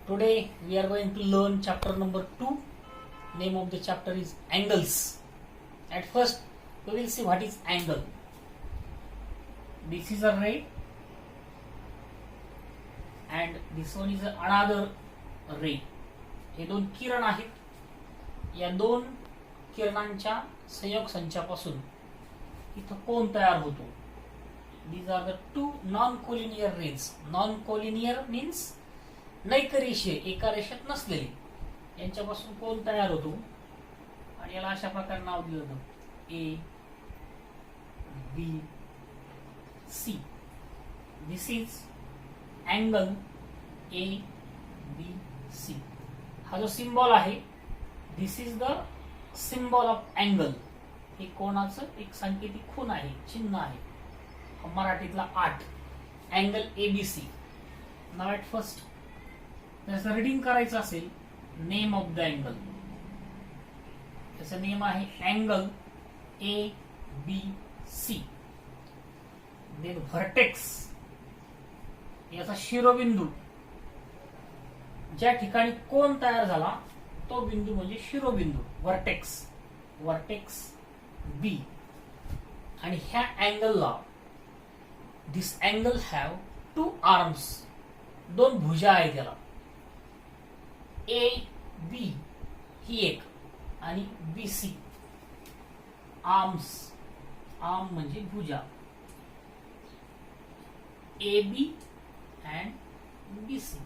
Today we are going to learn chapter number 2. Name of the chapter is angles. At first we will see what is angle. This is a ray and this one is another ray. हे दोन किरण आहेत. या दोन किरणांच्या संयोग संचापासून इथं कोन तयार होतो. These are the two non-collinear rays. Non-collinear means नैकरेषीय, एका रेषेत नसलेले, यांच्यापासून कोन तयार होतो आणि याला अशा प्रकारे नाव दिलं जातं A B C. This is angle A B C. हा जो सिम्बॉल आहे, this is the symbol of angle. हे कोणाचं एक सांकेतिक खूण आहे, चिन्ह आहे. मराठीतला 8 अँगल एबीसी. नाव ॲट फर्स्ट त्याचं रीडिंग करायचं असेल, नेम ऑफ द अँगल. त्याचं नेम आहे angle A B C. Then vertex, याचा शिरोबिंदू, ज्या ठिकाणी कोन तयार झाला तो बिंदू म्हणजे शिरोबिंदू, व्हर्टेक्स. व्हर्टेक्स बी. आणि ह्या अँगलला, दिस अँगल हॅव 2 आर्म्स, दोन भुजा आहेत त्याला. ए बी ही एक आणि बी सी आर्म्स. आर्म म्हणजे भुजा. A B and B C.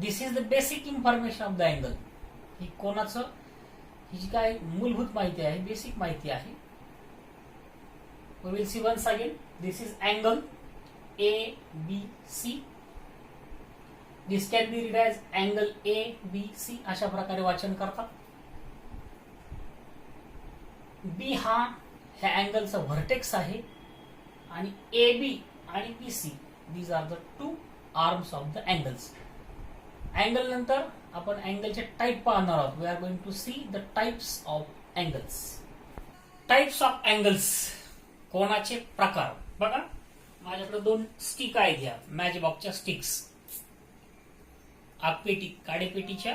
This is the basic information of the angle. ही कोणाचं, ही जी काय मूलभूत माहिती आहे, बेसिक माहिती आहे. We will see once again. This is angle A B C. This can be read as angle A B C, अशा प्रकारे वाचन करतात. बी हा ह्या अँगलचा व्हर्टेक्स आहे आणि ए बी आणि B C these are the 2 arms of the angles. Angle नंतर आपण अँगलचे टाईप पाहणार आहोत. We are going to see the types of angles. Types of angles, कोनाचे प्रकार. बघा, माझ्याकडे 2 स्टिक आहेत, ह्या मॅच बॉक्सच्या स्टिक्स. आगपेटी, काडेपेटीच्या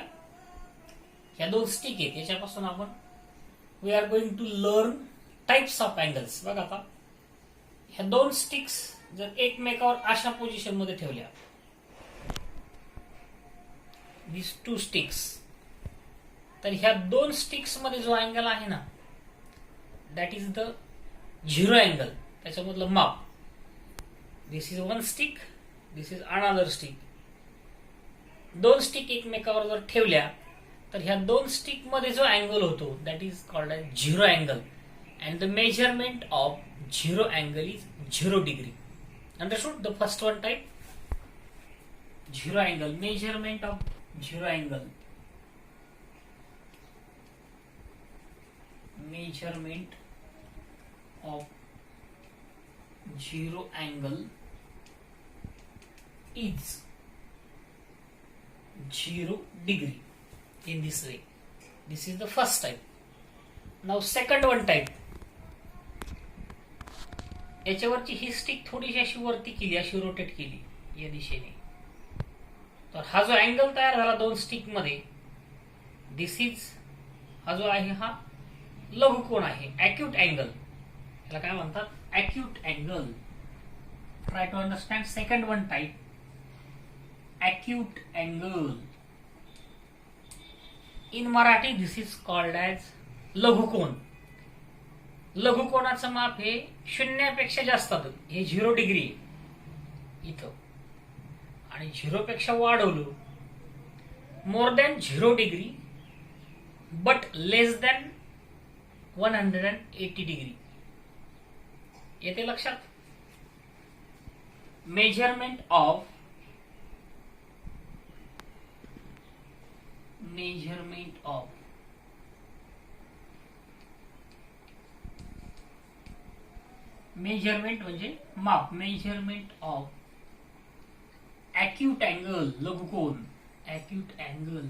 ह्या 2 स्टिक आहेत. याच्यापासून आपण we are going to learn types of angles. बघा, आता ह्या 2 स्टिक्स जर एकमेकावर अशा पोझिशन मध्ये ठेवल्या, दिस 2 स्टिक्स, तर ह्या 2 स्टिक्स मध्ये जो अँगल आहे ना, that is the zero angle. त्याच्यामधलं माप. This is 1 stick, this is another stick. 2 stick एकमेकावर जर ठेवल्या तर ह्या 2 स्टिक मध्ये जो अँगल होतो that is called as zero angle. And the measurement of zero angle is 0 degree. Understood? The first one type, zero angle. Measurement of zero angle. Measurement of zero angle is 0 degree in this way. This is the first type. Now second one type. याच्यावरची he stick थोडीशी अशी वरती केली, अशी rotate केली या दिशेने, तर हा जो अँगल तयार झाला 2 स्टिक मध्ये, दिस इज, हा जो आहे हा लघुकोन आहे, अॅक्यूट अँगल. याला काय म्हणतात? Acute angle. Try to understand second one type, acute angle. In Marathi this is called as लघुकोन. लघुकोनाचं माप हे 0 पेक्षा जास्त असतं. हे 0 डिग्री इथं, आणि 0 पेक्षा वाढवलं, more than 0 degree but less than 180 degree. येते लक्षात? मेजरमेंट ऑफ मेजरमेंट म्हणजे माप. मेजरमेंट ऑफ अॅक्यूट अँगल, लघुकोन, acute angle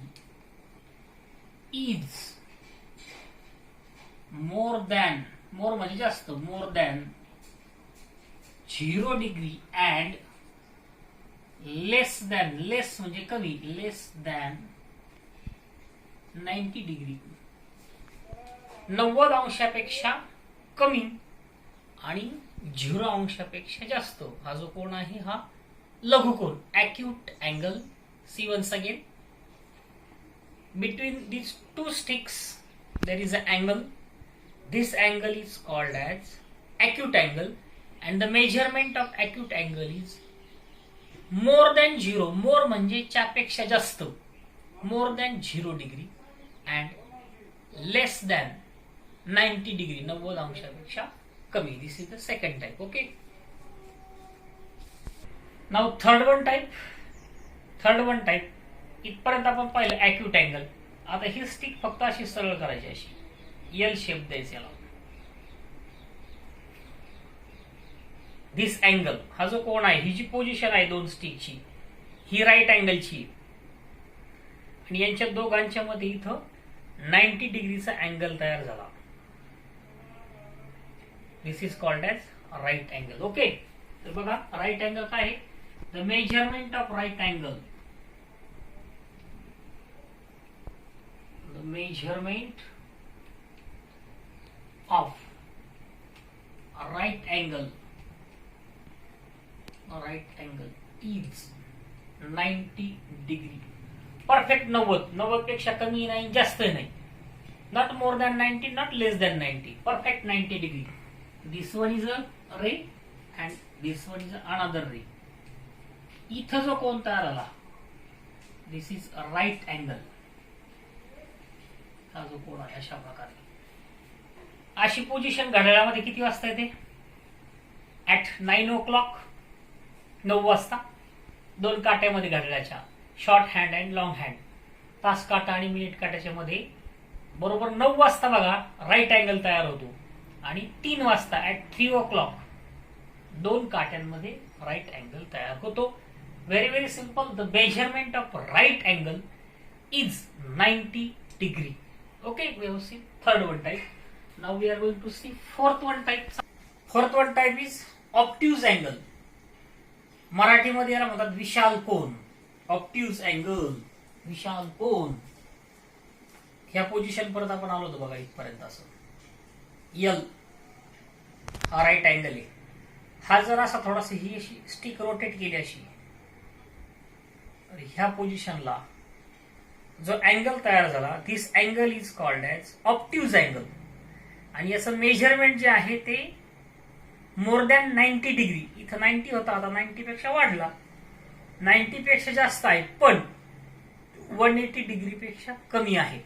is more than, more म्हणजे जास्त, more than 0 degree and less म्हणजे कमी, लेस दॅन 90 डिग्री, 90 अंशापेक्षा कमी आणि 0 अंशापेक्षा जास्त, हा जो कोण आहे हा लघुकोन, acute angle. See once again, between these two sticks there is an angle. This angle is called as acute angle, and the measurement of acute angle is more than 0. more म्हणजे च्यापेक्षा जास्त, more than 0 degree and less than 90 degree, 90 अंशापेक्षा कमी. This is the second type. Okay, now third one type इथपर्यंत आपण पाहिलं acute angle. आता ही stick फक्त अशी सरळ करायची, अशी एल शेप द्यायचा याला. दिस अँगल, हा जो कोण आहे, ही जी पोझिशन आहे दोन स्टिकची, ही राईट अँगलची, आणि यांच्या दोघांच्या मध्ये इथं 90 डिग्रीचा अँगल तयार झाला. This is called as right angle. Okay, तर बघा राईट अँगल काय आहे. The measurement of right angle, the measurement of a right angle is 90 degree. Perfect 90 पेक्षा कमी नाही, जास्त नाही. Not more than 90, not less than 90. Perfect 90 degree. This one is a ray and this one is another ray. इथं जो कोण तयार झाला, this is a right angle. हा जो कोण आहे अशा प्रकारे, अशी पोझिशन घड्याळामध्ये किती वाजता येते, ऍट 9 o'clock, 9 वाजता. दोन काट्यामध्ये घड्याळाच्या, short hand and long hand, तास काटा आणि मिनिट काट्याच्या मध्ये बरोबर 9 वाजता बघा राईट अँगल तयार होतो. आणि 3 वाजता ऍट 3 o'clock दोन काट्यांमध्ये राईट अँगल तयार होतो. Very very simple. The measurement of right angle is 90 degree. Okay, we have seen third one type. Now we are going to see fourth one type. Fourth one type is obtuse angle. मराठीमध्ये याला म्हणतात विशाल कोन. obtuse angle, विशाल कोन. ह्या position परत आपण आलो होतो बघा इथपर्यंत. असं यल हा राईट अँगल आहे. हा जर असा थोडासा ही अशी स्टिक रोटेट केली अशी, ह्या पोझिशनला जो अँगल तयार झाला, this angle is called as obtuse angle. आणि याचं मेजरमेंट जे आहे ते मोर दॅन 90 डिग्री. इथं 90 होता, आता 90 पेक्षा वाढला, 90 पेक्षा जास्त आहे, पण 180 डिग्री पेक्षा कमी आहे.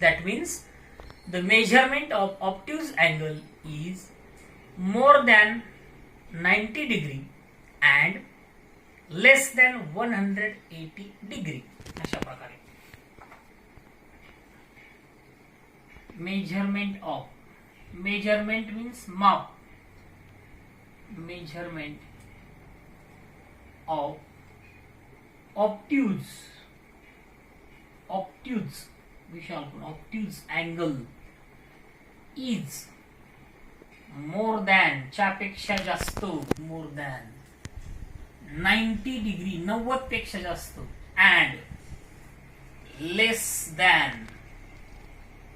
That means the measurement of obtuse angle is more than 90 degree and less than 180 degree. अशा प्रकारे मेजरमेंट मीन्स माप. मेजरमेंट ऑफ ऑप्ट्यूज विशाल कोन, obtuse angle is more than, च्यापेक्षा जास्त, मोर दॅन 90 डिग्री, 90 पेक्षा जास्त, अँड लेस दॅन,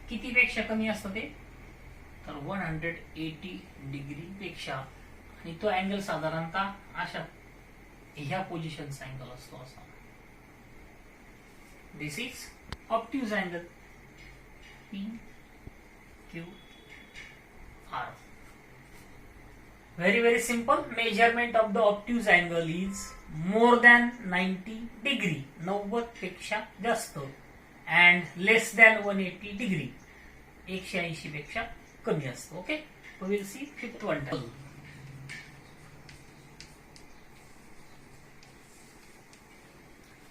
किती पेक्षा कमी असतं ते, तर 180 डिग्री पेक्षा. आणि तो अँगल साधारणतः अशा ह्या पोझिशनचा अँगल असतो असा. This is obtuse angle, PQR. Very very simple. Measurement of the obtuse angle is more than 90 degree, 90 पेक्षा जास्त, and less than 180 degree, 180 पेक्षा कमी असतो. Okay, we will see fifth one type.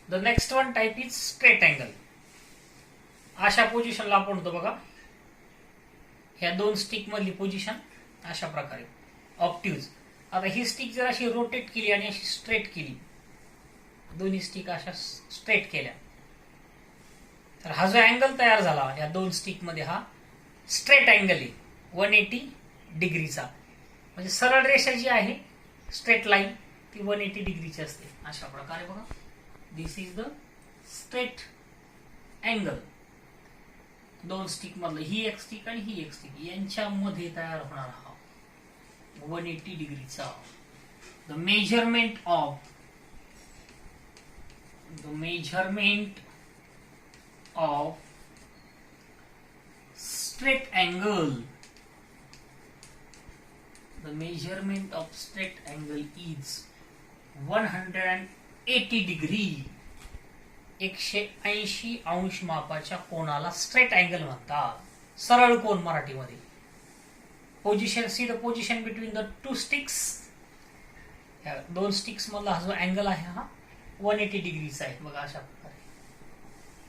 The next one type is straight angle. अशा पोझिशनला आपण होतो बघा, ह्या दोन स्टिक मधली पोझिशन अशा प्रकारे ऑप्ट्यूज. आता ही स्टिक जर अशी रोटेट केली आणि अशी स्ट्रेट केली, दोन्ही स्टिक अशा स्ट्रेट केल्या, तर हा जो अँगल तयार झाला या दोन स्टिक मध्ये, हा स्ट्रेट अँगल आहे 180 डिग्रीचा. म्हणजे सरळ रेषा जी आहे, स्ट्रेट लाईन, ती 180 डिग्रीची असते. अशा प्रकारे बघा, this is the straight angle. दोन स्टिक मधलं, ही एक स्टिक आणि ही एक स्टिक, यांच्यामध्ये तयार होणार हा 180 डिग्रीचा. The measurement of straight angle, the measurement of straight angle is 180 degree. 180 अंश मापाच्या कोणाला स्ट्रेट अँगल म्हणतात. सरळ कोन मराठीमध्ये. Position, see the position between the two sticks. दोन स्टिक्स मधला हा जो अँगल आहे हा 180 डिग्रीचा आहे बघा, अशा प्रकारे.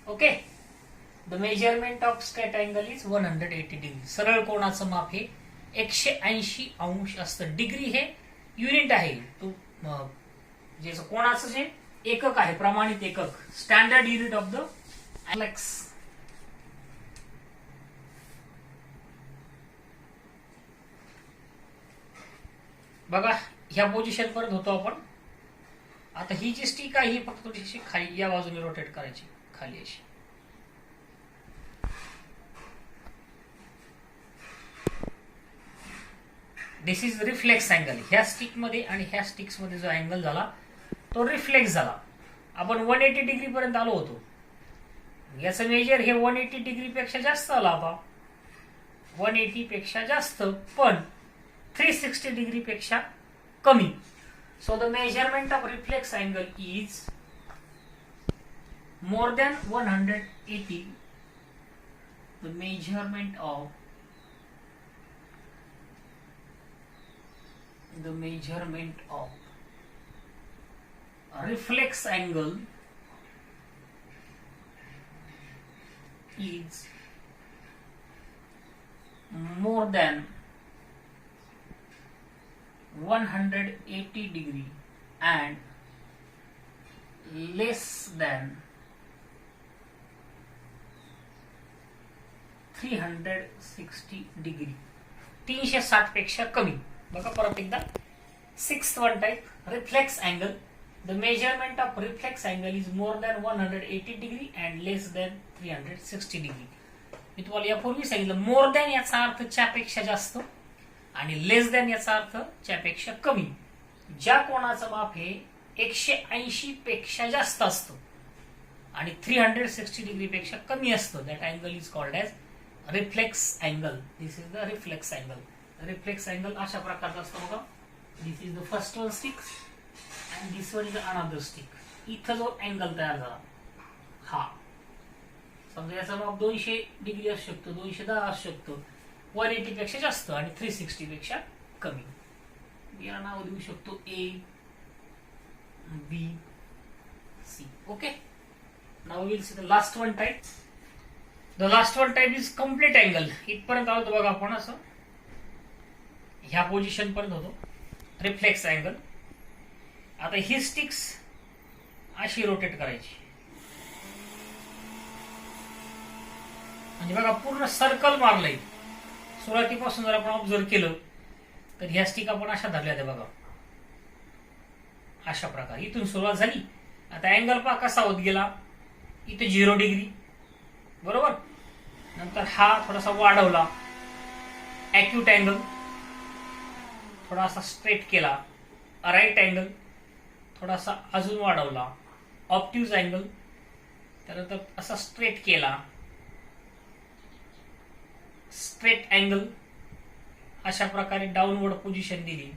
Okay, the measurement of straight angle is 180 degree. सरळ कोणाचं माप हे 180 अंश असतं. डिग्री हे युनिट आहे, तो जे कोणाचं जे एकक आहे, प्रमाणित एकक, standard unit of the Alex. बघा, ह्या पोझिशन पर्यंत होतो आपण. आता ही जी स्टिक आहे ही फक्त थोडीशी खाली या बाजूने रोटेट करायची, खाली अशी. दिस इज रिफ्लेक्स अँगल. ह्या स्टिक मध्ये आणि ह्या स्टिक्स मध्ये जो अँगल झाला तो रिफ्लेक्स झाला. आपण 180 डिग्री पर्यंत आलो होतो. याचं मेजर हे 180 डिग्री पेक्षा जास्त आला आता, 180 पेक्षा जास्त, पण 360 डिग्री पेक्षा कमी. So the measurement of reflex angle is more than 180. The measurement of reflex angle is more than 180 degree and less than 360 degree. 360 पेक्षा कमी. बघा परत एकदा. 6th one type, reflex angle. The measurement of reflex angle is more than 180 degree and less than 360 degree. मी तुम्हाला यापूर्वी सांगितलं, more than याचा अर्थ च्यापेक्षा जास्त आणि लेस दॅन याचा अर्थ च्यापेक्षा कमी. ज्या कोणाचं माप हे 180 पेक्षा जास्त असतं आणि 360 डिग्री पेक्षा कमी असतं, that angle is called as reflex angle. This is the reflex angle. Reflex angle अशा प्रकारचा असतो बघा. This is the first one stick and this one is another stick. इथं जो अँगल तयार झाला हा, समजा याचा माप 200 डिग्री असू शकतो, 210 असू शकतो, 180 पेक्षा जास्त आणि 360 पेक्षा कमी. याला नाव देऊ शकतो A, B, C. Okay, now will see the last one type. The last one type is complete angle. इथपर्यंत आलो बघा आपण, असं ह्या पोझिशन पर्यंत होतो रिफ्लेक्स अँगल. आता ही स्टिक्स अशी रोटेट करायची, म्हणजे बघा पूर्ण सर्कल मारलंय. सुरुवातीपासून जर आपण ऑब्झर्व केलं तर ह्या स्टिक आपण अशा धरल्या त्या बघा, अशा प्रकारे. इथून सुरुवात झाली. आता अँगल पहा कसा होत गेला. इथे 0 डिग्री बरोबर. नंतर हा थोडासा वाढवला, ॲक्यूट अँगल, थोडासा स्ट्रेट केला, राईट अँगल, थोडासा अजून वाढवला, ऑप्ट्यूज अँगल, त्यानंतर असा स्ट्रेट केला, स्ट्रेट अँगल, अशा प्रकारे डाऊनवर्ड पोझिशन दिली,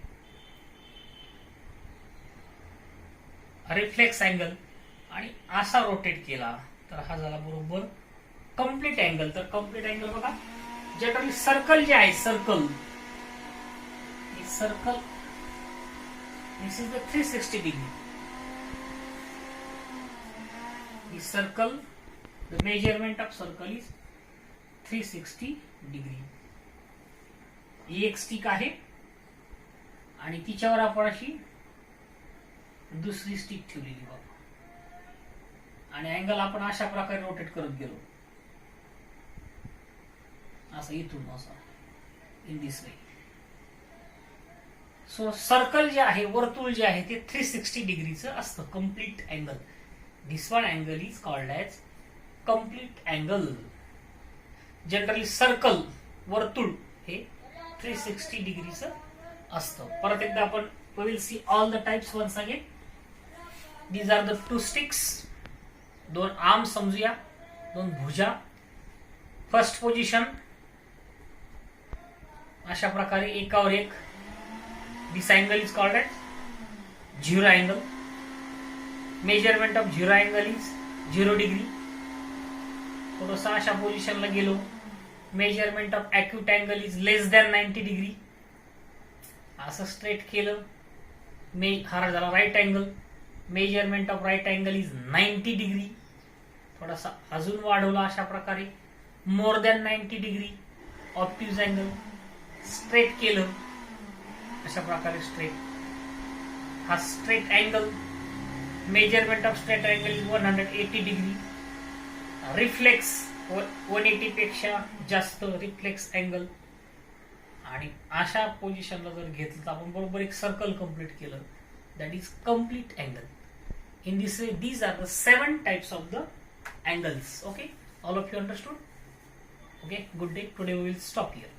रिफ्लेक्स अँगल, आणि असा रोटेट केला तर हा झाला बरोबर कम्प्लीट अँगल. तर कम्प्लीट अँगल बघा, जनरली सर्कल जे आहे, circle this is the 360 degree. The circle, the measurement of circle is 360 degree. ही एक स्टिक आहे आणि तिच्यावर आपण अशी दुसरी स्टिक ठेवलेली बघा, आणि अँगल आपण अशा प्रकारे रोटेट करत गेलो, असं इथून असं, in this way. So circle जे आहे, वर्तुळ जे आहे ते 360 डिग्रीचं असतं, complete angle. This one angle is called as complete angle. Generally circle, वर्तुळ हे 360 डिग्रीचं असतं. परत एकदा आपण we will see all the types once again. These are the two sticks. दोन आर्म समजूया, दोन भुजा. फर्स्ट पोझिशन अशा प्रकारे एकावर एक. This angle is called as 0 angle. Measurement of 0 angle is 0 degree. थोडस अशा पोझिशनला गेलो, measurement of acute angle is less than 90 degree. असं स्ट्रेट केलं, हा झाला right angle. Measurement of right angle is 90 degree. थोडासा अजून वाढवला अशा प्रकारे, more than 90 degree. Obtuse angle straight केलं अशा प्रकारे स्ट्रेट. हा straight angle, measurement of straight angle is 180 degree. Reflex 180 पेक्षा जास्त रिफ्लेक्स अँगल. आणि अशा पोझिशनला जर घेतलं तर आपण बरोबर एक सर्कल कंप्लीट केलं. That is complete angle. In this way these are the 7 types of the angles. Okay, all of you understood? Okay, good day. Today we will stop here.